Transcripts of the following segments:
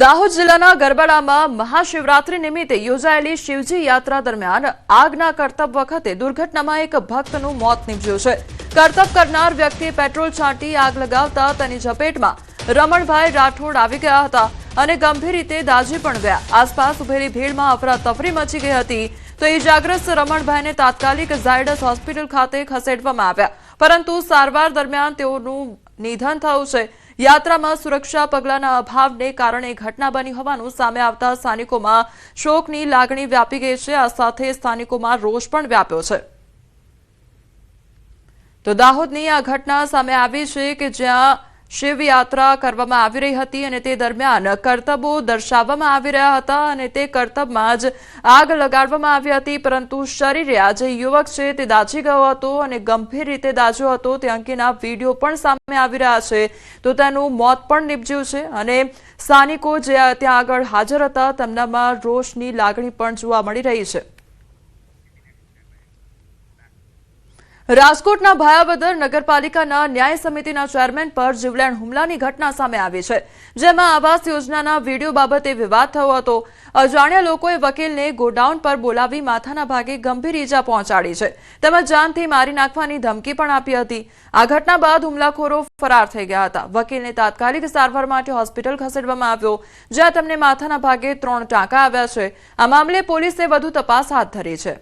દાહોદ જિલ્લાના ગરબાડામાં મહાશિવરાત્રી નિમિત્તે યોજાયેલી શિવજી યાત્રા દરમિયાન આગના કરતબ વખતે દુર્ઘટનામાં એક ભક્તનું મોત નીપજ્યું છે। કરતબ કરનાર વ્યક્તિએ પેટ્રોલ છાંટી આગ લગાવતા તેની ઝપેટમાં રમણભાઈ રાઠોડ આવી ગયા હતા અને ગંભીર રીતે દાઝી પણ ગયા। આસપાસ ઉભેલી ભીડમાં અફરાતફરી મચી ગઈ હતી તો ઇજાગ્રસ્ત રમણભાઈને તાત્કાલિક ઝાયડસ હોસ્પિટલ ખાતે ખસેડવામાં આવ્યા, પરંતુ સારવાર દરમિયાન તેઓનું નિધન થયું છે। યાત્રામાં સુરક્ષા પગલાંના અભાવને કારણે ઘટના બની હોવાનું સામે આવતા સ્થાનિકોમાં શોકની લાગણી વ્યાપી ગઈ છે। આ સાથે સ્થાનિકોમાં રોષ પણ વ્યાપ્યો છે। તો દાહોદની આ ઘટના સામે આવી છે કે જ્યાં શિવયાત્રા કરવામાં આવી રહી હતી અને તે દરમિયાન કરતબો દર્શાવવામાં આવી રહ્યા હતા અને તે કરતબમાં જ આગ લગાડવામાં આવી હતી, પરંતુ શરીરે આ જે યુવક છે તે દાઝી ગયો હતો અને ગંભીર રીતે દાઝ્યો હતો। તે અંગેના વિડીયો પણ સામે આવી રહ્યા છે, તો તેનું મોત પણ નીપજ્યું છે અને સ્થાનિકો જે ત્યાં આગળ હાજર હતા તેમનામાં રોષની લાગણી પણ જોવા મળી રહી છે। રાજકોટના ભાયાવદર નગરપાલિકાના ન્યાય સમિતિના ચેરમેન પર જીવલેણ હુમલાની ઘટના સામે આવી છે, જેમાં આવાસ યોજનાના વિડીયો બાબતે વિવાદ થયો હતો। અજાણ્યા લોકોએ વકીલને ગોડાઉન પર બોલાવી માથાના ભાગે ગંભીર ઈજા પહોંચાડી છે તેમજ જાનથી મારી નાખવાની ધમકી પણ આપી હતી। આ ઘટના બાદ હુમલાખોરો ફરાર થઈ ગયા હતા। વકીલને તાત્કાલિક સારવાર માટે હોસ્પિટલ ખસેડવામાં આવ્યો, જ્યાં તેમને માથાના ભાગે 3 ટાંકા આવ્યા છે। આ મામલે પોલીસે વધુ તપાસ હાથ ધરી છે।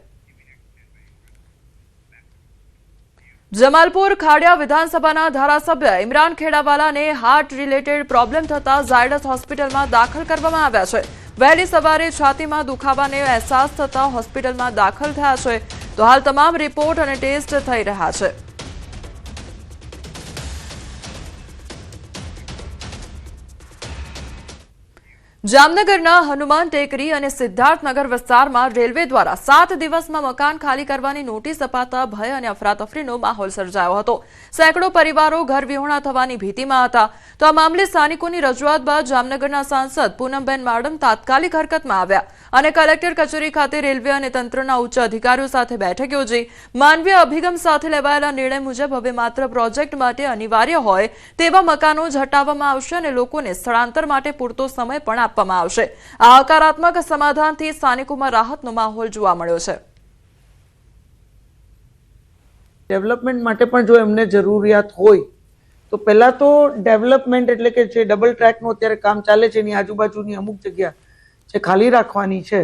જમાલપુર ખાડિયા વિધાનસભાના ધારાસભ્ય ઇમરાન ખેડાવાલાને હાર્ટ રિલેટેડ પ્રોબ્લેમ થતા ઝાયડસ હોસ્પિટલમાં દાખલ કરવામાં આવ્યા છે। વહેલી સવારે છાતીમાં દુખાવાનો અહેસાસ થતા હોસ્પિટલમાં દાખલ થયા છે, તો હાલ તમામ રિપોર્ટ અને ટેસ્ટ થઈ રહ્યા છે। જામનગરના હનુમાન ટેકરી અને સિદ્ધાર્થનગર વિસ્તારમાં રેલવે દ્વારા 7 દિવસમાં મકાન ખાલી કરવાની નોટિસ અપાતા ભય અને અફરાતફરીનો માહોલ સર્જાયો હતો। સેંકડો પરિવારો ઘર વિહોણા થવાની ભીતિમાં હતા, તો આ મામલે સ્થાનિકોની રજૂઆત બાદ જામનગરના સાંસદ પૂનમબેન માડમ તાત્કાલિક હરકતમાં આવ્યા અને કલેક્ટર કચેરી ખાતે રેલવે અને તંત્રના ઉચ્ચ અધિકારીઓ સાથે બેઠક યોજી માનવીય અભિગમ સાથે લેવાયેલા નિર્ણય મુજબ હવે માત્ર પ્રોજેક્ટ માટે અનિવાર્ય હોય તેવા મકાનો જ હટાવવામાં આવશે અને લોકોને સ્થળાંતર માટે પૂરતો સમય પણ આપવામાં આવશે। આ હકારાત્મક સમાધાનથી સ્થાનિકોમાં રાહતનો માહોલ જોવા મળ્યો છે। ડેવલપમેન્ટ માટે પણ જો એમને જરૂરિયાત હોય તો પહેલા તો ડેવલપમેન્ટ એટલે કે જે ડબલ ટ્રેકનું અત્યારે કામ ચાલે છે એની આજુબાજુની અમુક જગ્યા જે ખાલી રાખવાની છે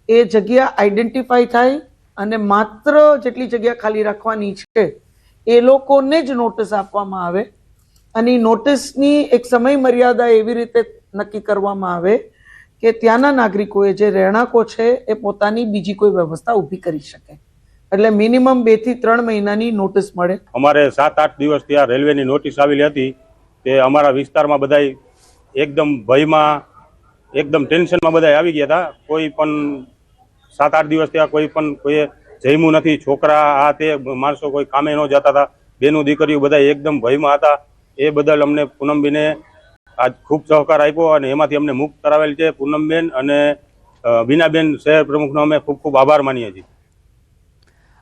એ જગ્યા આઈડેન્ટિફાઈ થાય અને માત્ર જેટલી જગ્યા ખાલી રાખવાની છે એ લોકોને જ નોટિસ આપવામાં આવે અને નોટિસની એક સમય મર્યાદા એવી રીતે નક્કી કરવામાં આવે કે ત્યાંના નાગરિકોએ જે રહેણાંકો છે એ પોતાની બીજી કોઈ વ્યવસ્થા ઊભી કરી શકે, એટલે મિનિમમ 2 થી 3 મહિનાની નોટિસ મળે। અમારે 7-8 દિવસ ત્યાં રેલવેની નોટિસ આવેલી હતી તે અમારા વિસ્તારમાં બધા એકદમ ભયમાં એકદમ ટેન્શનમાં બધા આવી ગયા હતા। કોઈ પણ 7-8 દિવસ ત્યાં કોઈએ જમ્યું નથી, છોકરા આ તે માણસો કોઈ કામે ન જતા હતા, બેનું દીકરીઓ બધા એકદમ ભયમાં હતા। એ બદલ અમને પૂનમબેને આજ ખૂબ સહકાર આપ્યો અને એમાંથી અમને મુક્ત કરાવેલ છે। પૂનમબેન અને બીનાબેન શહેર પ્રમુખનો અમે ખૂબ ખૂબ આભાર માનીએ છીએ।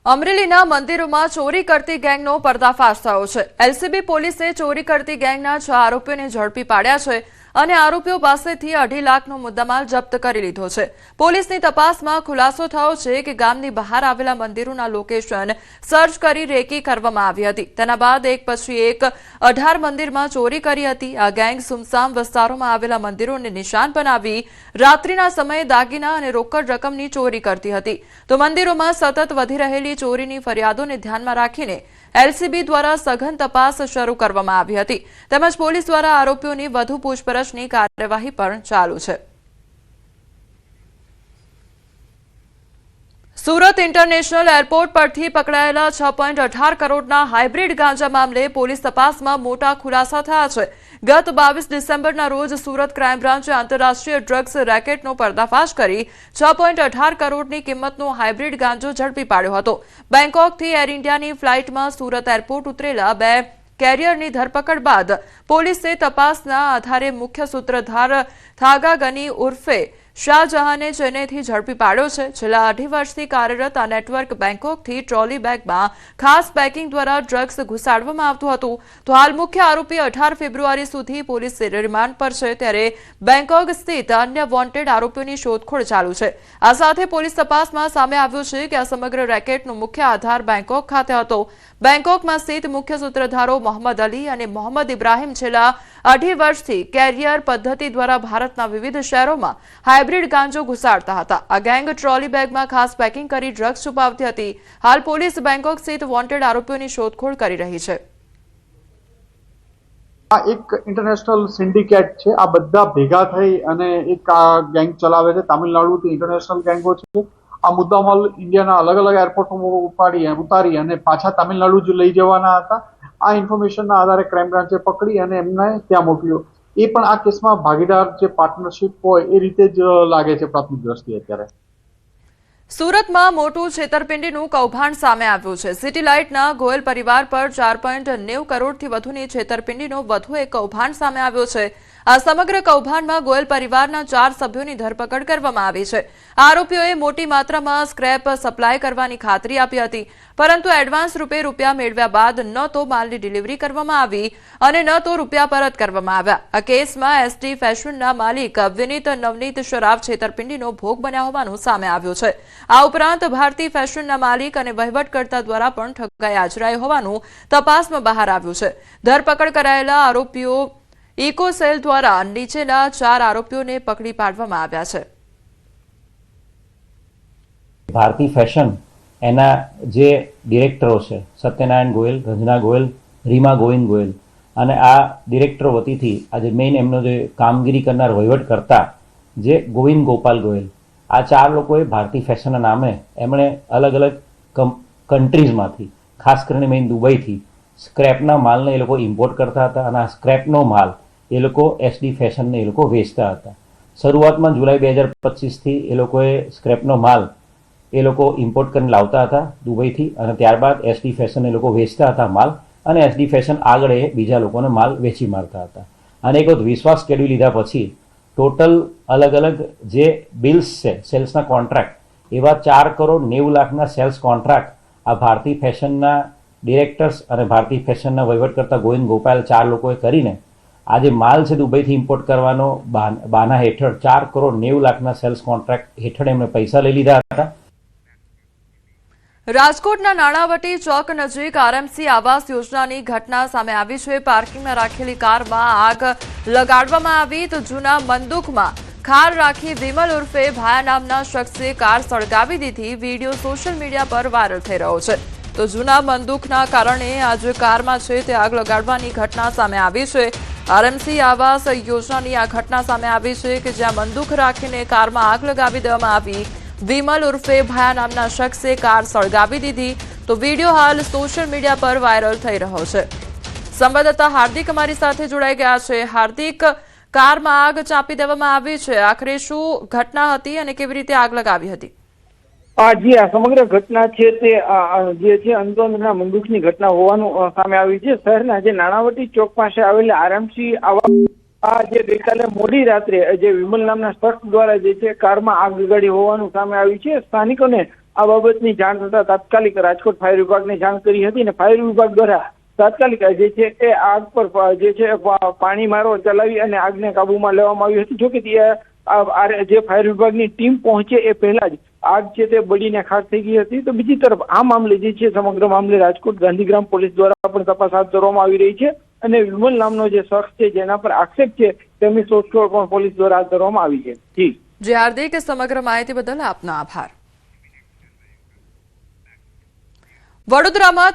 અમરેલીના મંદિરોમાં ચોરી કરતી ગેંગનો પર્દાફાશ થયો છે। એલસીબી પોલીસે ચોરી કરતી ગેંગના 6 આરોપીઓને ઝડપી પાડ્યા છે અને આરોપીઓ પાસેથી 2.5 લાખનો મુદ્દામાલ જપ્ત કરી લીધો છે। પોલીસની તપાસમાં ખુલાસો થયો છે કે ગામની બહાર આવેલા મંદિરોના લોકેશન સર્ચ કરી રેકી કરવામાં આવી હતી। તેના બાદ એક પછી એક 18 મંદિરમાં ચોરી કરી હતી। આ ગેંગ સુમસામ વિસ્તારોમાં આવેલા મંદિરોને નિશાન બનાવી રાત્રિના સમયે દાગીના અને રોકડ રકમની ચોરી કરતી હતી। તો મંદિરોમાં સતત વધી રહેલી ચોરીની ફરિયાદોને ધ્યાનમાં રાખીને એલસીબી દ્વારા સઘન તપાસ શરૂ કરવામાં આવી હતી, તેમજ પોલીસ દ્વારા આરોપીઓની વધુ પૂછપરછની કાર્યવાહી પણ ચાલુ છે। સુરત ઇન્ટરનેશનલ એરપોર્ટ પરથી પકડાયેલા 6.18 કરોડના હાઇબ્રિડ ગાંજા મામલે પોલીસ તપાસમાં મોટા ખુલાસા થયા છે। ગત 22 ડિસેમ્બરના રોજ સુરત ક્રાઇમ બ્રાન્ચે આંતરરાષ્ટ્રીય ડ્રગ્સ રેકેટનો પર્દાફાશ કરી 6.18 કરોડની કિંમતનો હાઇબ્રિડ ગાંજો ઝડપી પાડ્યો હતો। બેંકોકથી એર ઇન્ડિયાની ફ્લાઇટમાં સુરત એરપોર્ટ ઉતરેલા 2 કેરિયરની ધરપકડ બાદ પોલીસે તપાસના આધારે મુખ્ય સૂત્રધાર થાગા ગની ઉર્ફે શાહજહાને ચેન્નઈથી ઝડપી પાડ્યો છે. છેલ્લા 2.5 વર્ષથી કાર્યરત આ નેટવર્ક બેંકોકથી ટ્રોલી બેગમાં ખાસ પેકિંગ દ્વારા ડ્રગ્સ ઘુસાડવામાં આવતું હતું. તો હાલ મુખ્ય આરોપી 18 ફેબ્રુઆરી સુધી પોલીસ રિમાન્ડ પર છે, ત્યારે બેંકોક સ્થિત અન્ય વોન્ટેડ આરોપીઓની શોધખોળ ચાલુ છે. આ સાથે પોલીસ તપાસમાં સામે આવ્યું છે કે આ સમગ્ર રેકેટનો મુખ્ય આધાર બેંકોક ખાતે હતો. બેંકોકમાં સ્થિત મુખ્ય સૂત્રધારો મોહમ્મદ અલી અને મોહમ્મદ ઇબ્રાહિમ છેલ્લા 2.5 વર્ષથી કેરિયર પદ્ધતિ દ્વારા ભારતના વિવિધ શહેરોમાં હાઇબ્રિડ ગાંજો ઘુસાડતા હતા. આ ગેંગ ટ્રોલી બેગમાં ખાસ પેકિંગ કરી ડ્રગ્સ છુપાવતી હતી. હાલ પોલીસ બેંકોક સ્થિત વોન્ટેડ આરોપીઓની શોધખોળ કરી રહી છે. આ એક ઇન્ટરનેશનલ સિન્ડિકેટ છે. આ બધા ભેગા થઈ અને એક આ ગેંગ ચલાવે છે. તામિલનાડુથી ઇન્ટરનેશનલ ગેંગો છે. આ મુદ્દામાલ ઇન્ડિયાના અલગ અલગ એરપોર્ટમાં ઉતારી અને પાછા તામિલનાડુ જ લઈ જવાના હતા. આ ઇન્ફોર્મેશનના આધારે ક્રાઇમ બ્રાન્ચે પકડી અને એમને ત્યાં મોકલ્યો. એ પણ આ કેસમાં ભાગીદાર જે પાર્ટનરશિપ હોય એ રીતે જ લાગે છે પ્રાથમિક દ્રષ્ટિએ. અત્યારે સુરતમાં મોટું છેતરપિંડીનું કૌભાંડ સામે આવ્યું છે. સિટી લાઇટના ગોયલ પરિવાર પર 4.90 કરોડથી વધુની છેતરપિંડીનો વધુ એક કૌભાંડ સામે આવ્યો છે. આ સમગ્ર કૌભાંડમાં ગોયલ પરિવારના 4 સભ્યોની ધરપકડ કરવામાં આવી છે. આરોપીઓએ મોટી માત્રામાં સ્ક્રેપ સપ્લાય કરવાની ખાતરી આપી હતી, પરંતુ એડવાન્સ રૂપે રૂપિયા મેળવ્યા બાદ ન તો માલની ડિલિવરી કરવામાં આવી અને ન તો રૂપિયા પરત કરવામાં આવ્યા. આ કેસમાં એસડી ફેશનના માલિક વિનીત નવનીત શરાફ છેતરપિંડીનો ભોગ બન્યા હોવાનું સામે આવ્યું છે. આ ઉપરાંત ભારતી ફેશનના માલિક અને વહીવટકર્તા દ્વારા પણ ઠગાઈ આચરાઈ હોવાનું તપાસમાં બહાર આવ્યું છે. ધરપકડ કરાયેલા આરોપીઓ ઇકોસેલ દ્વારા નીચેના 4 આરોપીઓને પકડી પાડવામાં આવ્યા છે. ભારતી ફેશન એના જે ડિરેક્ટરો છે સત્યનારાયણ ગોયલ, રંજના ગોયલ, રીમા ગોવિંદ ગોયલ અને આ ડિરેક્ટરો વતીથી આજે મેઇન એમનો જે કામગીરી કરનાર વહીવટ કરતા જે ગોવિંદ ગોપાલ ગોયલ, આ 4 લોકોએ ભારતી ફેશનના નામે એમણે અલગ અલગ કન્ટ્રીઝમાંથી ખાસ કરીને મેઇન દુબઈથી સ્ક્રેપના માલને એ લોકો ઇમ્પોર્ટ કરતા હતા અને આ સ્ક્રેપનો માલ એ લોકો એસડી ફેશનને એ લોકો વેચતા હતા. શરૂઆતમાં જુલાઈ 2025થી એ લોકોએ સ્ક્રેપનો માલ એ લોકો ઇમ્પોર્ટ કરીને લાવતા હતા દુબઈથી અને ત્યારબાદ એસડી ફેશન એ લોકો વેચતા હતા માલ અને એસડી ફેશન આગળ એ બીજા લોકોને માલ વેચી મારતા હતા. અને એક વખત વિશ્વાસ કેળવી લીધા પછી ટોટલ અલગ અલગ જે બિલ્સ છે સેલ્સના કોન્ટ્રાક્ટ એવા 4,90,00,000ના સેલ્સ કોન્ટ્રાક્ટ આ ભારતી ફેશનના ડિરેક્ટર્સ અને ભારતી ફેશનના વહીવટ કરતા ગોવિંદ ગોપાલ 4 લોકોએ કરીને આ જે માલ છે દુબઈથી ઇમ્પોર્ટ કરવાનો બાના હેઠળ 4,90,00,000ના સેલ્સ કોન્ટ્રાક્ટ હેઠળ એમણે પૈસા લઈ લીધા હતા. રાજકોટના નાણાવટી ચોક નજીક આરએમસી આવાસ યોજનાની ઘટના સામે આવી છે. પાર્કિંગમાં રાખેલી કારમાં આગ લગાડવામાં આવી તો જૂના બંદૂકમાં ખાર રાખી વિમલ ઉર્ફે ભાયા નામના શખ્સે કાર સળગાવી દીધી. વિડીયો સોશિયલ મીડિયા પર વાયરલ થઈ રહ્યો છે. તો જૂના બંદૂકના કારણે આ જે કારમાં છે તે આગ લગાડવાની ઘટના સામે આવી છે. આરએમસી આવાસ યોજનાની આ ઘટના સામે આવી છે કે જ્યાં બંદૂક રાખીને કારમાં આગ લગાવી દેવામાં આવી. વિમલ ઉર્ફે ભાયા નામના શખ્સે કાર સળગાવી દીધી. તો વિડીયો હાલ સોશિયલ મીડિયા પર વાયરલ થઈ રહ્યો છે. સંવાદદાતા હાર્દિક અમારી સાથે જોડાઈ ગયા છે. હાર્દિક, કારમાં આગ ચાંપી દેવામાં આવી છે, આખરે શું ઘટના હતી અને કેવી રીતે આગ લગાવી હતી? જી, આ સમગ્ર ઘટના છે તે જે છે અંદરના બંદૂકની ઘટના હોવાનું સામે આવી છે. શહેરના જે નાણાવટી ચોક પાસે આવેલા આરએમસી આ જે ગઈકાલે મોડી રાત્રે જે વિમલ નામના શખ્સ દ્વારા જે છે કારમાં આગ લગાડી હોવાનું સામે આવ્યું છે. સ્થાનિકોને આ બાબતની જાણ થતા તાત્કાલિક રાજકોટ ફાયર વિભાગને જાણ કરી હતી અને ફાયર વિભાગ દ્વારા તાત્કાલિક જે છે એ આગ પર જે છે પાણી મારો ચલાવી અને આગને કાબુમાં લેવામાં આવી હતી. જોકે જે ફાયર વિભાગની ટીમ પહોંચે એ પહેલા જ આગ છે તે બળીને ખાક થઈ ગઈ હતી. તો બીજી તરફ આ મામલે જે છે સમગ્ર મામલે રાજકોટ ગાંધીગ્રામ પોલીસ દ્વારા પણ તપાસ હાથ ધરવામાં આવી રહી છે અને વિમલ નામનો જે શખ્સ છે જેના પર આક્ષેપ છે તેમની શોધખોળ પણ પોલીસ દ્વારા હાથ ધરવામાં આવી છે. જી હાર્દિક, સમગ્ર માહિતી બદલ આપનો આભાર. વડોદરામાં